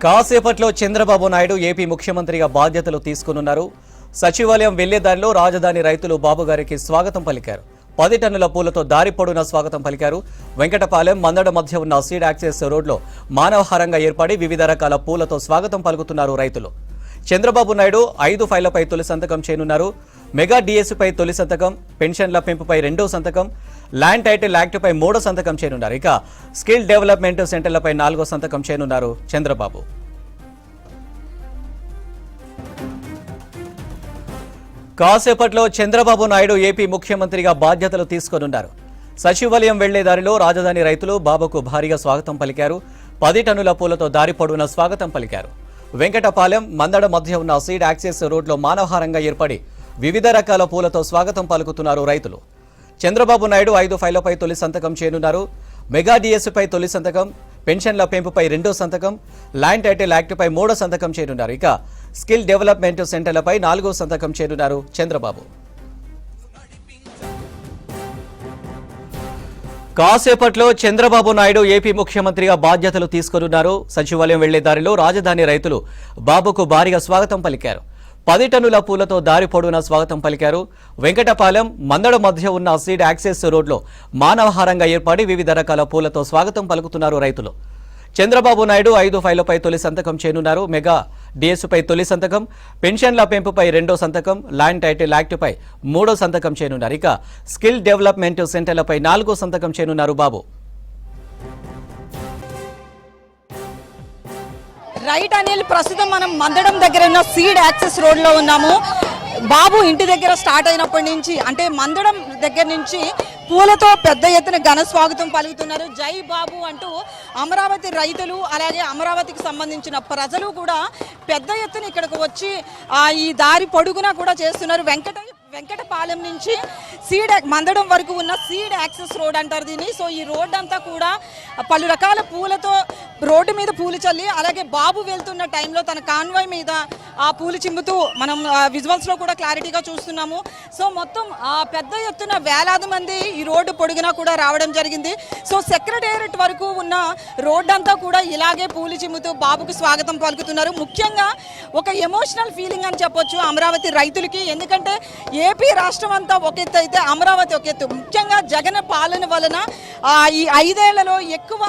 కాసేపట్లో చంద్రబాబు నాయుడు ఏపీ ముఖ్యమంత్రిగా బాధ్యతలు తీసుకున్నారు. సచివాలయం వెళ్లే దారిలో రాజధాని రైతులు బాబు గారికి స్వాగతం పలికారు. 10 టన్నుల పూలతో దారి పొడవునా స్వాగతం పలికారు. వెంకటపాలెం మందడ మధ్య ఉన్న సీడ్ యాక్సెస్ రోడ్లో మానవహారంగా ఏర్పడి వివిధ రకాల పూలతో స్వాగతం పలుకుతున్నారు రైతులు. చంద్రబాబు నాయుడు 5 ఫైళ్లపై తొలి సంతకం చేయనున్నారు. మెగా డిఎస్పై తొలి సంతకం, పెన్షన్ల పెంపుపై 2వ సంతకం, ల్యాండ్ టైటిల్ యాక్ట్పై 3వ సంతకం చేయనున్నారు. ఇక స్కిల్ డెవలప్మెంట్ సెంటర్లపై 4వ సంతకం చేయనున్నారు చంద్రబాబు. కాసేపట్లో చంద్రబాబు నాయుడు ఏపీ ముఖ్యమంత్రిగా బాధ్యతలు తీసుకోనున్నారు. సచివాలయం వెళ్లే దారిలో రాజధాని రైతులు బాబుకు భారీగా స్వాగతం పలికారు. 10 టన్నుల పూలతో దారి పొడవునా స్వాగతం పలికారు. వెంకటపాలెం మందడ మధ్య ఉన్న సీడ్ యాక్సెస్ రోడ్లో మానవహారంగా ఏర్పడి వివిధ రకాల పూలతో స్వాగతం పలుకుతున్నారు రైతులు. చంద్రబాబు నాయుడు 5 ఫైళ్లపై తొలి సంతకం చేయనున్నారు. మెగా డిఎస్పై తొలి సంతకం, పెన్షన్ల పెంపుపై 2వ సంతకం, ల్యాండ్ టైటిల్ యాక్ట్పై 3వ సంతకం చేయనున్నారు. ఇక స్కిల్ డెవలప్మెంట్ సెంటర్లపై 4వ సంతకం చేయనున్నారు చంద్రబాబు. కాసేపట్లో చంద్రబాబు నాయుడు ఏపీ ముఖ్యమంత్రిగా బాధ్యతలు తీసుకోనున్నారు. సచివాలయం వెళ్లే దారిలో రాజధాని రైతులు బాబుకు భారీగా స్వాగతం పలికారు. 10 టన్నుల పూలతో దారి పొడవునా స్వాగతం పలికారు. వెంకటపాలెం మందడ మధ్య ఉన్న సీడ్ యాక్సెస్ రోడ్లో మానవహారంగా ఏర్పడి వివిధ రకాల పూలతో స్వాగతం పలుకుతున్నారు రైతులు. చంద్రబాబు నాయుడు 5 ఫైళ్లపై తొలి సంతకం చేయనున్నారు. మెగా డిఎస్పై తొలి సంతకం, పెన్షన్ల పెంపుపై 2వ సంతకం, ల్యాండ్ టైటిల్ యాక్ట్పై 3వ సంతకం చేయనున్నారు. ఇక స్కిల్ డెవలప్మెంట్ సెంటర్లపై 4వ సంతకం చేయనున్నారు బాబు. రైట్ అనిల్, ప్రస్తుతం మనం మందడం దగ్గర ఉన్న సీడ్ యాక్సెస్ రోడ్ లో ఉన్నాము. బాబు ఇంటి దగ్గర స్టార్ట్ అయినప్పటి నుంచి, అంటే మందడం దగ్గర నుంచి పూలతో పెద్ద ఎత్తున ఘన స్వాగతం పలుకుతున్నారు. జై బాబు అంటూ అమరావతి రైతులు, అలాగే అమరావతికి సంబంధించిన ప్రజలు కూడా పెద్ద ఎత్తున ఇక్కడికి వచ్చి ఈ దారి పొడుగునా కూడా చేస్తున్నారు. వెంకటపాలెం నుంచి మందడం వరకు ఉన్న సీడ్ యాక్సెస్ రోడ్ అంటారు దీన్ని. సో ఈ రోడ్ అంతా కూడా పలు రకాల పూలతో రోడ్డు మీద పూలు చల్లి, అలాగే బాబు వెళ్తున్న టైంలో తన కాన్వాయ్ మీద ఆ పూలు చిమ్ముతూ మనం విజువల్స్లో కూడా క్లారిటీగా చూస్తున్నాము. సో మొత్తం పెద్ద ఎత్తున వేలాది మంది ఈ రోడ్డు పొడుగునా కూడా రావడం జరిగింది. సో సెక్రటేరియట్ వరకు ఉన్న రోడ్డు అంతా కూడా ఇలాగే పూలు చిమ్ముతూ బాబుకు స్వాగతం పలుకుతున్నారు. ముఖ్యంగా ఒక ఎమోషనల్ ఫీలింగ్ అని చెప్పొచ్చు అమరావతి రైతులకి. ఎందుకంటే ఏపీ రాష్ట్రం అంతా ఒక ఎత్తు అయితే అమరావతి ఒక ఎత్తు. ముఖ్యంగా జగన్ పాలన వలన ఈ 5 ఏళ్లలో ఎక్కువ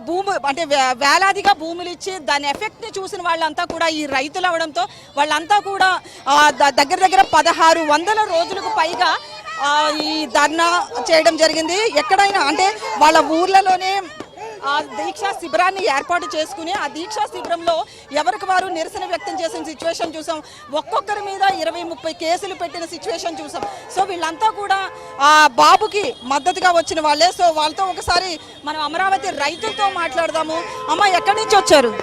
భూమి, అంటే వేలాదిగా భూములు ఇచ్చి దాని ఎఫెక్ట్ని చూసిన వాళ్ళంతా కూడా ఈ రైతులు అవడంతో వాళ్ళంతా కూడా దగ్గర 1600 రోజులకు పైగా ఈ ధర్నా చేయడం జరిగింది. ఎక్కడైనా అంటే వాళ్ళ ఊర్లలోనే ఆ దీక్షా శిబిరాన్ని ఏర్పాటు చేసుకుని ఆ దీక్షా శిబిరంలో ఎవరికి వారు నిరసన వ్యక్తం చేసిన సిచ్యువేషన్ చూసాం. ఒక్కొక్కరి మీద 20-30 కేసులు పెట్టిన సిచ్యువేషన్ చూసాం. సో వీళ్ళంతా కూడా బాబుకి మద్దతుగా వచ్చిన వాళ్ళే. సో వాళ్ళతో ఒకసారి మనం అమరావతి రైతులతో మాట్లాడదాము. అమ్మ, ఎక్కడి నుంచి వచ్చారు?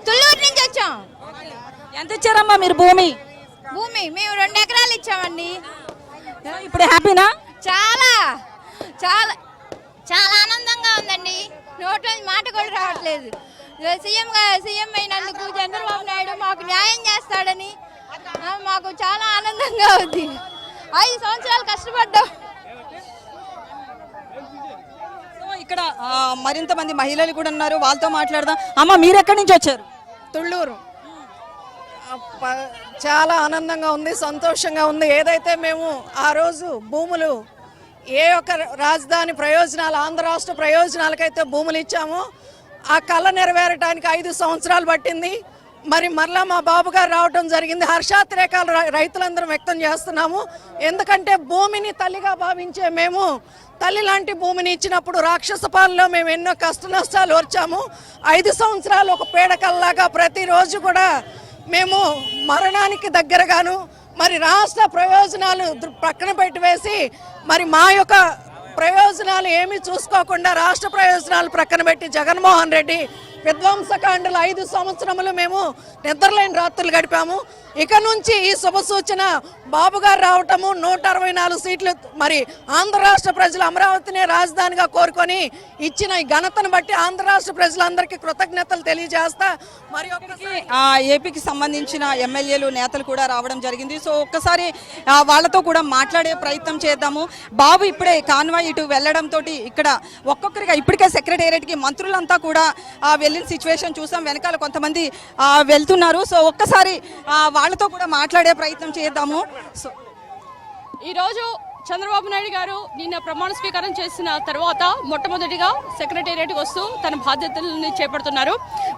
తుళ్ళూరు నుంచి వచ్చాం. ఎంత ఇచ్చారమ్మా మీరు భూమి? మేము 2 ఎకరాలు ఇచ్చామండి. ఇప్పుడు హ్యాపీనా? చాలా చాలా చాలా ఆనందంగా ఉందండి. నోట్లో మాట కూడా రావట్లేదు. సీఎం అయినందుకు చంద్రబాబు నాయుడు మాకు న్యాయం చేస్తాడని మాకు చాలా ఆనందంగా ఉంది. 5 సంవత్సరాలు కష్టపడ్డాం. ఇక్కడ మరింత మంది మహిళలు కూడా ఉన్నారు, వాళ్ళతో మాట్లాడదాం. అమ్మ, మీరు ఎక్కడి నుంచి వచ్చారు? తుళ్ళూరు. చాలా ఆనందంగా ఉంది, సంతోషంగా ఉంది. ఏదైతే మేము ఆ రోజు భూములు ఏ ఒక్క రాజధాని ప్రయోజనాలు, ఆంధ్ర రాష్ట్ర ప్రయోజనాలకైతే భూములు ఇచ్చామో ఆ కళ నెరవేరటానికి 5 సంవత్సరాలు పట్టింది. మరలా మా బాబు గారు రావడం జరిగింది. హర్షాతిరేకాలు రైతులందరం వ్యక్తం చేస్తున్నాము. ఎందుకంటే భూమిని తల్లిగా భావించే మేము తల్లి లాంటి భూమిని ఇచ్చినప్పుడు రాక్షస పాలనలో మేము ఎన్నో కష్ట నష్టాలు వచ్చాము. 5 సంవత్సరాలు ఒక పీడకల్లాగా ప్రతిరోజు కూడా మేము మరణానికి దగ్గరగాను మరి రాష్ట్ర ప్రయోజనాలు పక్కన పెట్టివేసి మరి మా యొక్క ప్రయోజనాలు ఏమీ చూసుకోకుండా రాష్ట్ర ప్రయోజనాలు ప్రక్కన పెట్టి జగన్మోహన్ రెడ్డి విధ్వంసకాండలు 5 సంవత్సరములు మేము నిద్రలేని రాత్రులు గడిపాము. ఇక నుంచి ఈ శుభ సూచన బాబు గారు రావటము, 164 సీట్లు మరి ఆంధ్ర రాష్ట్ర ప్రజలు అమరావతిని రాజధానిగా కోరుకొని ఇచ్చిన ఈ ఘనతను బట్టి ఆంధ్ర రాష్ట్ర ప్రజలందరికీ కృతజ్ఞతలు తెలియజేస్తా. మరి ఏపీకి సంబంధించిన ఎమ్మెల్యేలు నేతలు కూడా రావడం జరిగింది. సో ఒక్కసారి వాళ్ళతో కూడా మాట్లాడే ప్రయత్నం చేద్దాము. బాబు ఇప్పుడే కాన్వాయ్ ఇటు వెళ్ళడంతో ఇక్కడ ఒక్కొక్కరిగా ఇప్పటికే సెక్రటేరియట్కి మంత్రులంతా కూడా వెళ్ళిన సిచ్యువేషన్ చూసాం. వెనకాల కొంతమంది వెళ్తున్నారు. సో ఒక్కసారి వాళ్ళతో కూడా మాట్లాడే ప్రయత్నం చేద్దాము. సో ఈరోజు చంద్రబాబు నాయుడు గారు నిన్న ప్రమాణ స్వీకారం చేసిన తర్వాత మొట్టమొదటిగా సెక్రటేరియట్కి వస్తూ తన బాధ్యతలను చేపడుతున్నారు.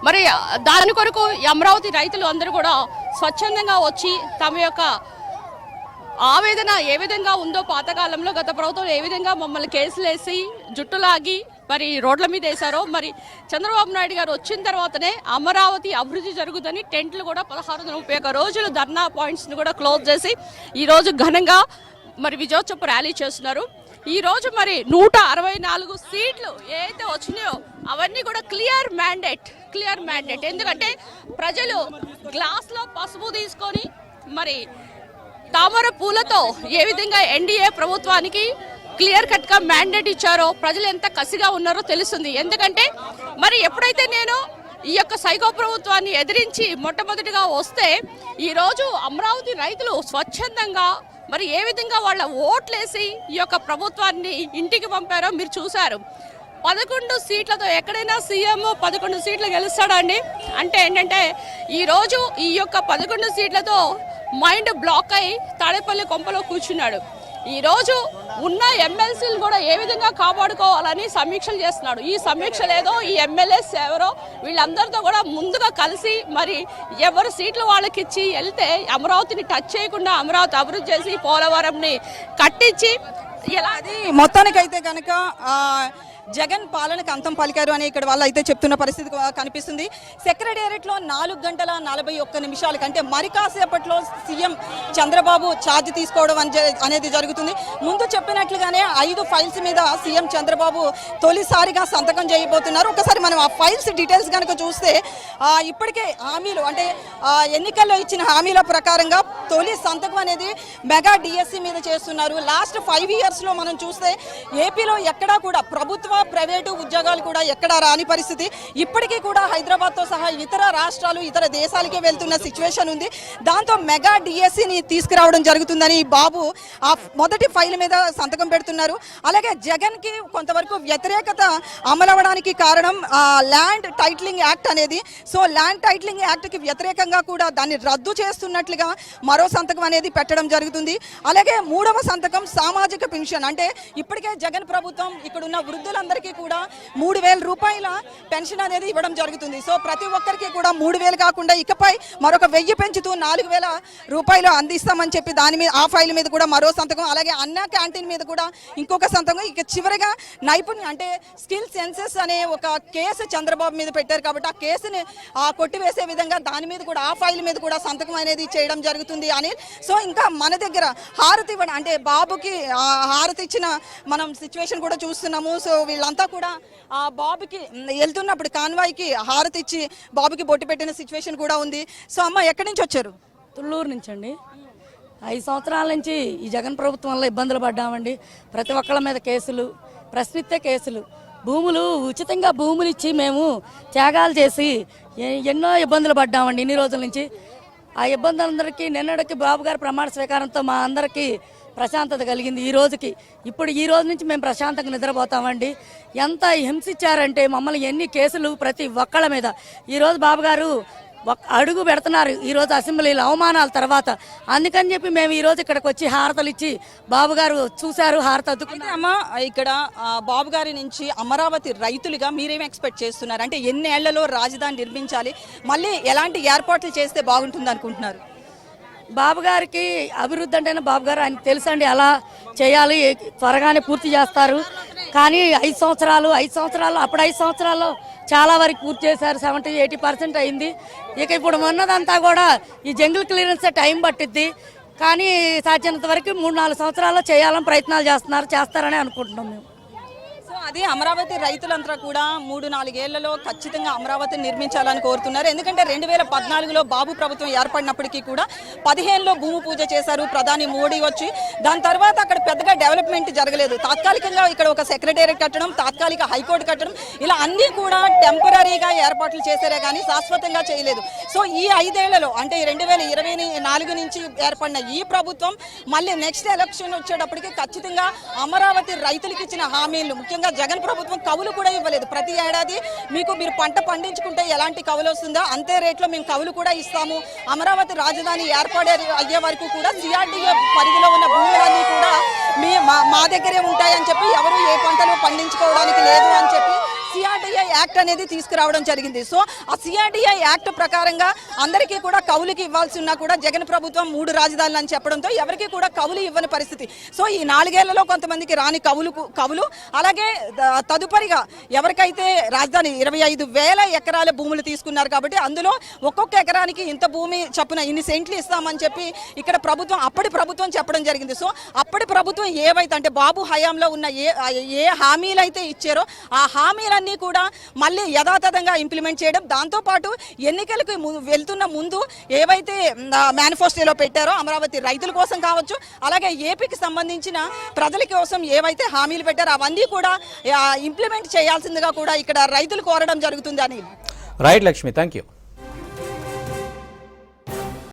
మరి దాని కొరకు అమరావతి రైతులు అందరూ కూడా స్వచ్ఛందంగా వచ్చి తమ యొక్క ఆవేదన ఏ విధంగా ఉందో, పాతకాలంలో గత ప్రభుత్వం ఏ విధంగా మమ్మల్ని కేసులు వేసి జుట్టులాగి మరి రోడ్ల మీద వేశారో, మరి చంద్రబాబు నాయుడు గారు వచ్చిన తర్వాతనే అమరావతి అభివృద్ధి జరుగుతుందని టెంట్లు కూడా 1631 రోజులు ధర్నా పాయింట్స్ని కూడా క్లోజ్ చేసి ఈరోజు ఘనంగా మరి విజయోత్సవ ర్యాలీ చేస్తున్నారు. ఈరోజు మరి 164 సీట్లు ఏదైతే వచ్చినాయో అవన్నీ కూడా క్లియర్ మ్యాండేట్. ఎందుకంటే ప్రజలు గ్లాస్లో పసుపు తీసుకొని మరి తామర పూలతో ఏ విధంగా ఎన్డీఏ ప్రభుత్వానికి క్లియర్ కట్గా మ్యాండేట్ ఇచ్చారో ప్రజలు ఎంత కసిగా ఉన్నారో తెలుస్తుంది. ఎందుకంటే మరి ఎప్పుడైతే నేను ఈ యొక్క సైకో ప్రభుత్వాన్ని ఎదిరించి మొట్టమొదటిగా వస్తే ఈరోజు అమరావతి రైతులు స్వచ్ఛందంగా మరి ఏ విధంగా వాళ్ళ ఓట్లేసి ఈ యొక్క ప్రభుత్వాన్ని ఇంటికి పంపారో మీరు చూశారు. 11 సీట్లతో ఎక్కడైనా సీఎం 11 సీట్లు గెలుస్తాడా అండి? అంటే ఏంటంటే ఈరోజు ఈ యొక్క 11 సీట్లతో మైండ్ బ్లాక్ అయి తాడేపల్లి కొంపలో కూర్చున్నాడు. ఈరోజు ఉన్న ఎమ్మెల్సీలు కూడా ఏ విధంగా కాపాడుకోవాలని సమీక్షలు చేస్తున్నాడు. ఈ సమీక్షలు ఏదో ఈ ఎమ్మెల్యేస్ ఎవరో వీళ్ళందరితో కూడా ముందుగా కలిసి మరి ఎవరు సీట్లు వాళ్ళకి ఇచ్చి వెళ్తే అమరావతిని టచ్ చేయకుండా అమరావతి అభివృద్ధి చేసి పోలవరంని కట్టించి ఇలా అది మొత్తానికైతే కనుక జగన్ పాలనకు అంతం పలికారు అని ఇక్కడ వాళ్ళు అయితే చెప్తున్న పరిస్థితి కనిపిస్తుంది. సెక్రటేరియట్లో 4 గంటల 41 నిమిషాల కంటే మరి కాసేపట్లో సీఎం చంద్రబాబు ఛార్జ్ తీసుకోవడం అనేది జరుగుతుంది. ముందు చెప్పినట్లుగానే 5 ఫైల్స్ మీద సీఎం చంద్రబాబు తొలిసారిగా సంతకం చేయబోతున్నారు. ఒకసారి మనం ఆ ఫైల్స్ డీటెయిల్స్ కనుక చూస్తే ఇప్పటికే హామీలు అంటే ఎన్నికల్లో ఇచ్చిన హామీల ప్రకారంగా తొలి సంతకం అనేది మెగా డిఎస్సి మీద చేస్తున్నారు. లాస్ట్ 5 ఇయర్స్లో మనం చూస్తే ఏపీలో ఎక్కడా కూడా ప్రభుత్వ ప్రైవేటు ఉద్యోగాలు కూడా ఎక్కడా రాని పరిస్థితి. ఇప్పటికీ కూడా హైదరాబాద్తో సహా ఇతర రాష్ట్రాలు ఇతర దేశాలకే వెళ్తున్న సిచ్యువేషన్ ఉంది. దాంతో మెగా డిఎస్సిని తీసుకురావడం జరుగుతుందని బాబు ఆ మొదటి ఫైల్ మీద సంతకం పెడుతున్నారు. అలాగే జగన్కి కొంతవరకు వ్యతిరేకత అమలవడానికి కారణం ల్యాండ్ టైటిలింగ్ యాక్ట్ అనేది. సో ల్యాండ్ టైటిలింగ్ యాక్ట్కి వ్యతిరేకంగా కూడా దాన్ని రద్దు చేస్తున్నట్లుగా మరో సంతకం అనేది పెట్టడం జరుగుతుంది. అలాగే 3వ సంతకం సామాజిక పెన్షన్. అంటే ఇప్పటికే జగన్ ప్రభుత్వం ఇక్కడున్న వృద్ధులందరికీ కూడా 3000 రూపాయల పెన్షన్ అనేది ఇవ్వడం జరుగుతుంది. సో ప్రతి ఒక్కరికి కూడా 3000 కాకుండా ఇకపై మరొక 1000 పెంచుతూ 4000 రూపాయలు అందిస్తామని చెప్పి దాని మీద ఆ ఫైల్ మీద కూడా మరో సంతకం. అలాగే అన్నా క్యాంటీన్ మీద కూడా ఇంకొక సంతకం. ఇక చివరిగా నైపుణ్యం అంటే స్కిల్ సెన్సెస్ అనే ఒక కేసు చంద్రబాబు మీద పెట్టారు కాబట్టి ఆ కేసుని కొట్టివేసే విధంగా దాని మీద కూడా ఆ ఫైల్ మీద కూడా సంతకం అనేది చేయడం జరుగుతుంది అని. సో ఇంకా మన దగ్గర హారతి ఇవ్వడం అంటే బాబుకి హారతి ఇచ్చిన మనం సిచ్యువేషన్ కూడా చూస్తున్నాము. సో వీళ్ళంతా కూడా బాబుకి వెళ్తున్నప్పుడు కాన్వాయ్కి హారతి ఇచ్చి బాబుకి బొట్టు పెట్టిన సిచ్యువేషన్ కూడా ఉంది. సో అమ్మ ఎక్కడి నుంచి వచ్చారు? తుళ్ళూరు నుంచి అండి. 5 సంవత్సరాల నుంచి ఈ జగన్ ప్రభుత్వం వల్ల ఇబ్బందులు పడ్డామండి. ప్రతి ఒక్కళ్ళ మీద కేసులు, ప్రశ్నిస్తే కేసులు, భూములు ఉచితంగా భూములు ఇచ్చి మేము త్యాగాలు చేసి ఎన్నో ఇబ్బందులు పడ్డామండి ఇన్ని రోజుల నుంచి. ఆ ఇబ్బందులందరికీ నిన్నటికి బాబు గారి ప్రమాణ స్వీకారంతో మా అందరికీ ప్రశాంతత కలిగింది. ఈ రోజుకి ఇప్పుడు ఈ రోజు నుంచి మేము ప్రశాంతంగా నిద్రపోతామండి. ఎంత హింసించారంటే మమ్మల్ని ఎన్ని కేసులు ప్రతి ఒక్కళ్ళ మీద. ఈరోజు బాబు గారు అడుగు పెడుతున్నారు ఈరోజు అసెంబ్లీలో అవమానాల తర్వాత. అందుకని చెప్పి మేము ఈరోజు ఇక్కడికి వచ్చి హారతలు ఇచ్చి బాబు గారు చూశారు, హారత అద్దుకున్నారు. అమ్మ ఇక్కడ బాబు గారి నుంచి అమరావతి రైతులుగా మీరేం ఎక్స్పెక్ట్ చేస్తున్నారు? అంటే ఎన్ని ఏళ్లలో రాజధాని నిర్మించాలి, మళ్ళీ ఎలాంటి ఏర్పాట్లు చేస్తే బాగుంటుంది అనుకుంటున్నారు? బాబు గారికి అభివృద్ధి అంటేనే బాబు గారు ఆయనకు తెలుసండి, అలా చేయాలి, త్వరగానే పూర్తి చేస్తారు. కానీ 5 సంవత్సరాలు అప్పుడు 5 సంవత్సరాల్లో చాలా వరకు పూర్తి చేశారు. 70-80% అయింది. ఇక ఇప్పుడు ఉన్నదంతా కూడా ఈ జంగిల్ క్లియరెన్స్ టైం పట్టిద్ది. కానీ సాధ్యమైనంత వరకు 3-4 సంవత్సరాల్లో చేయాలని ప్రయత్నాలు చేస్తారని అనుకుంటున్నాం మేము. సో అది అమరావతి రైతులంతా కూడా 3-4 ఏళ్లలో ఖచ్చితంగా అమరావతిని నిర్మించాలని కోరుతున్నారు. ఎందుకంటే 2014లో బాబు ప్రభుత్వం ఏర్పడినప్పటికీ కూడా 15లో భూమి పూజ చేశారు ప్రధాని మోడీ వచ్చి. దాని తర్వాత అక్కడ పెద్దగా డెవలప్మెంట్ జరగలేదు. తాత్కాలికంగా ఇక్కడ ఒక సెక్రటేరియట్ కట్టడం, తాత్కాలిక హైకోర్టు కట్టడం, ఇలా అన్ని కూడా టెంపరీగా ఏర్పాట్లు చేశారే కానీ శాశ్వతంగా చేయలేదు. సో ఈ 5 ఏళ్లలో అంటే 2024 నుంచి ఏర్పడిన ఈ ప్రభుత్వం మళ్ళీ నెక్స్ట్ ఎలక్షన్ వచ్చేటప్పటికి ఖచ్చితంగా అమరావతి రైతులకు ఇచ్చిన హామీలు, ముఖ్యంగా జగన్ ప్రభుత్వం కవులు కూడా ఇవ్వలేదు. ప్రతి ఏడాది మీరు పంట పండించుకుంటే ఎలాంటి కవులు వస్తుందో అంతే రేట్లో మేము కవులు కూడా ఇస్తాము. అమరావతి రాజధాని అయ్యే వరకు కూడా సిఆర్డీఏ పరిధిలో ఉన్న భూములన్నీ కూడా మా దగ్గరే ఉంటాయని చెప్పి, ఎవరు ఏ పంటలు పండించుకోవడానికి లేదు అని చెప్పి సిఆర్డీఏ యాక్ట్ అనేది తీసుకురావడం జరిగింది. సో ఆ సిఆర్డీఏ యాక్ట్ ప్రకారంగా అందరికీ కూడా కవులకి ఇవ్వాల్సి ఉన్నా కూడా జగన్ ప్రభుత్వం 3 రాజధానులు అని చెప్పడంతో ఎవరికి కూడా కవులు ఇవ్వని పరిస్థితి. సో ఈ 4 ఏళ్లలో కొంతమందికి రాని కవులు అలాగే తదుపరిగా ఎవరికైతే రాజధాని 25,000 ఎకరాల భూములు తీసుకున్నారు కాబట్టి అందులో ఒక్కొక్క ఎకరానికి ఇంత భూమి చొప్పున ఇన్ని సెంట్లు ఇస్తామని చెప్పి ఇక్కడ అప్పటి ప్రభుత్వం చెప్పడం జరిగింది. సో అప్పటి ప్రభుత్వం ఏవైతే అంటే బాబు హయాంలో ఉన్న ఏ హామీలు అయితే ఇచ్చారో ఆ హామీలన్నీ కూడా మళ్ళీ యథాతథంగా ఇంప్లిమెంట్ చేయడం, దాంతోపాటు ఎన్నికలకు వెళ్తున్న ముందు ఏవైతే మేనిఫెస్టోలో పెట్టారో అమరావతి రైతుల కోసం కావచ్చు, అలాగే ఏపీకి సంబంధించిన ప్రజల కోసం ఏవైతే హామీలు పెట్టారో అవన్నీ కూడా ఇంప్లిమెంట్ చేయాల్సిందిగా కూడా ఇక్కడ రైతులు కోరడం జరుగుతుంది అని. Right Lakshmi, thank you.